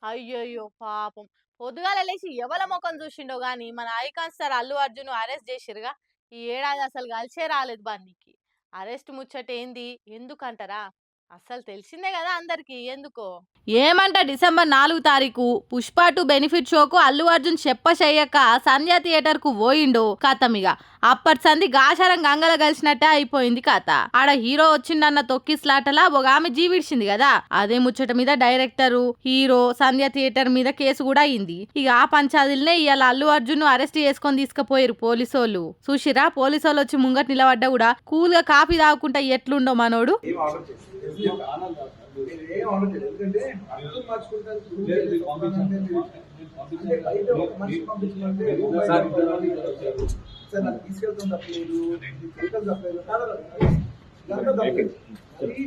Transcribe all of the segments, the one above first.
అయ్యయ్యో! పాపం. పొద్దుగాల లేసి ఎవల మొఖం జూషిండో గాని మన icon star Allu Arjun arrest జేషిర్రుగా. ఈ ఏడాది అసలు కలిసే రాలేదు బన్నీకి. అరెస్ట్ ముచ్చటేంది? ఎందుకంటారా? అసలు తెలిసిందే గదా అందరికి ఎందుకో. ఏమంట డిసెంబర్ 4 తారీఖు పుష్ప 2 బెనిఫిట్ షోకు అల్లు అర్జున్ చెప్పశయ్యక సంధ్య థియేటర్ కు పోయిండు కథమిగ. అప్పటి సంది గాశారం గంగల కలిసినట్టే అయిపోయింది కథ. ఆడ హీరో వచ్చిండన్న తొక్కిస్లాటలా ఒక ఆమె జీవిడిచింది కదా. అదే ముచ్చట మీద డైరెక్టరు, హీరో, సంధ్య థియేటర్ మీద కేసు కూడా అయింది. ఇక ఆ పంచాదిల్నే ఇవాళ అల్లు అర్జున్ అరెస్ట్ చేసుకొని తీసుకుపోయారు పోలీసోళ్ళు. చూసిరా పోలీసోళ్ళు వచ్చి ముంగట నిలబడ్డా కూడా కూల్ గా కాఫీ తాగుకుంటా ఎట్లుండో మనోడు.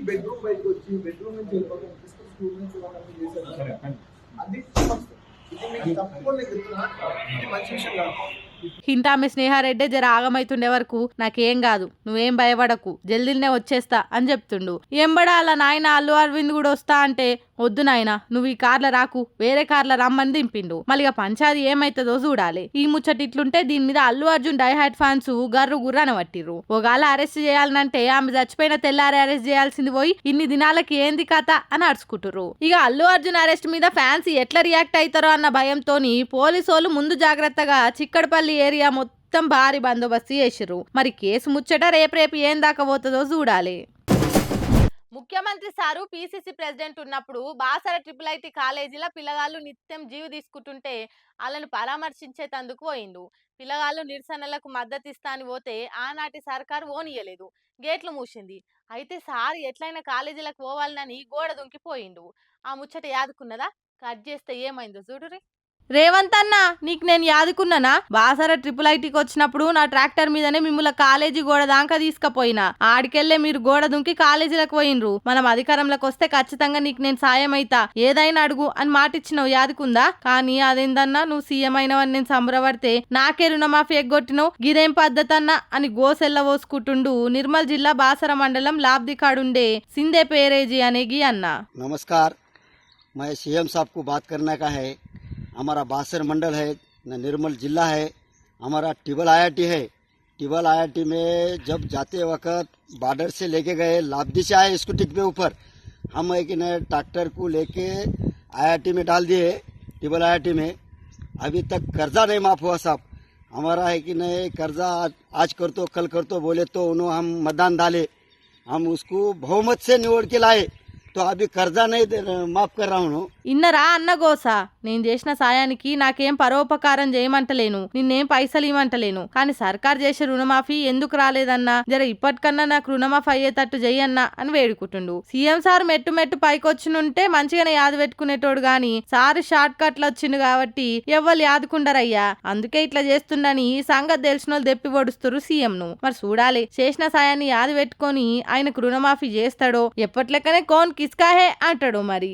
బెడ్రూమ్ బయటకు వచ్చి బెడ్రూమ్ నుంచి స్కూల్ నుంచి అది ఇది తప్పకుండా మంచి విషయం కాదు. హింటామె స్నేహారెడ్డే జర ఆగమైతుండే వరకు నాకేం కాదు, నువ్వేం భయపడకు, జల్దీనే వచ్చేస్తా అని చెప్తుండు. ఎంబడా అలా నాయన అల్లు అరవింద్ కూడా వస్తా అంటే వద్దు నాయన నువ్వు ఈ కార్ల రాకు, వేరే కార్ల రమ్మని దింపిండు. మళ్ళీ పంచాది ఏమైతుందో చూడాలి. ఈ ముచ్చట ఇట్లుంటే దీని మీద అల్లు అర్జున్ డైహార్ట్ ఫ్యాన్స్ గర్రు గుర్రాన పట్టిర్రు. ఒకవేళ అరెస్ట్ చేయాలనంటే ఆమె చచ్చిపోయిన తెల్లారి అరెస్ట్ చేయాల్సింది పోయి ఇన్ని దినాలకి ఏంది కథ అని అడుచుకుంటుర్రు. ఇక అల్లు అర్జున్ అరెస్ట్ మీద ఫ్యాన్స్ ఎట్లా రియాక్ట్ అవుతారో అన్న భయంతోని పోలీసోళ్ళు ముందు జాగ్రత్తగా చిక్కడపల్లి ఏరియా మొత్తం భారీ బందోబస్తు చేసిర్రు. మరి కేసు ముచ్చట రేపు ఏం దాకా పోతుందో చూడాలి. ముఖ్యమంత్రి సారు పిసిసి ప్రెసిడెంట్ ఉన్నప్పుడు బాసర ట్రిపుల్ ఐటీ కాలేజీలో పిల్లగాళ్ళు నిత్యం జీవి తీసుకుంటుంటే వాళ్ళని పరామర్శించేతందుకు పోయిండు. పిల్లగాళ్ళు నిరసనలకు మద్దతు ఇస్తా అని పోతే ఆనాటి సర్కారు ఓనియలేదు, గేట్లు మూసింది. అయితే సార్ ఎట్లయినా కాలేజీలకు పోవాలని గోడ దుంకిపోయిండు. ఆ ముచ్చట యాదుకున్నదా? కట్ చేస్తే ఏమైందో చూడురి. రేవంత్ అన్న నీకు నేను యాదుకున్నానా? బాసర ట్రిపుల్ ఐటీకి వచ్చినప్పుడు నా ట్రాక్టర్ మీదనే మిమ్మల్ని కాలేజీ గోడ దాకా తీసుకుపోయినా. ఆడికెళ్లే మీరు గోడ దుంకి కాలేజీలకు పోయినరు. మనం అధికారంలోకి వస్తే ఖచ్చితంగా నీకు నేను సాయం అయితా, ఏదైనా అడుగు అని మాటిచ్చినావు యాదుకుందా? కానీ అదేందన్నా నువ్వు సీఎం అయినవని నేను సంబరపడితే నాకే రుణమాఫీ ఎగ్గొట్టినావు, గిదేం పద్ధతి అన్న అని గోసెల్ల పోసుకుంటుండు నిర్మల్ జిల్లా బాసర మండలం లాబ్దికాడుండే సిందే పేరేజీ అనేగి అన్న. नमस्कार, मैं सीएम साहब को बात करने का है। हमारा बासर मंडल है, निर्मल जिला है, हमारा टिबल आईआईटी है। टिबल आईआईटी में जब जाते वक्त बॉर्डर से लेके गए, लाबदी से आए स्कूटी पे ऊपर, हम एक नए ट्रैक्टर को लेके आईआईटी में डाल दिए। टिबल आईआईटी में अभी तक कर्जा नहीं माफ हुआ साहब। हमारा है कि नहीं कर्जा आज कर तो कल कर तो बोले तो उन्होंने हम मतदान डाले, हम उसको बहुमत से निवड़ के लाए, तो अभी कर्जा नहीं माफ कर रहा हूँ। ఇన్నరా అన్న గోసా, నేను చేసిన సాయానికి నాకేం పరోపకారం చేయమంటలేను, నిన్నేం పైసలు ఇవ్వమంటలేను, కానీ సర్కార్ చేసే రుణమాఫీ ఎందుకు రాలేదన్నా, జర ఇప్పటికన్నా నాకు రుణమాఫీ అయ్యేటట్టు చెయ్యన్నా అని వేడుకుంటుండు. సీఎం సార్ మెట్టు మెట్టు పైకొచ్చినుంటే మంచిగానే యాదు పెట్టుకునేటోడు గాని సారు షార్ట్ కట్లు వచ్చిండు కాబట్టి ఎవ్వరు యాదుకుండరయ్యా. అందుకే ఇట్లా చేస్తుండని సంగతి తెలిసిన వాళ్ళు దెప్పి పొడుస్తురు సీఎం ను. మరి చూడాలి చేసిన సాయాన్ని యాదు పెట్టుకొని ఆయనకు రుణమాఫీ చేస్తాడో ఎప్పట్లెక్కనే కోన్ కిస్కా హే అంటాడో మరి.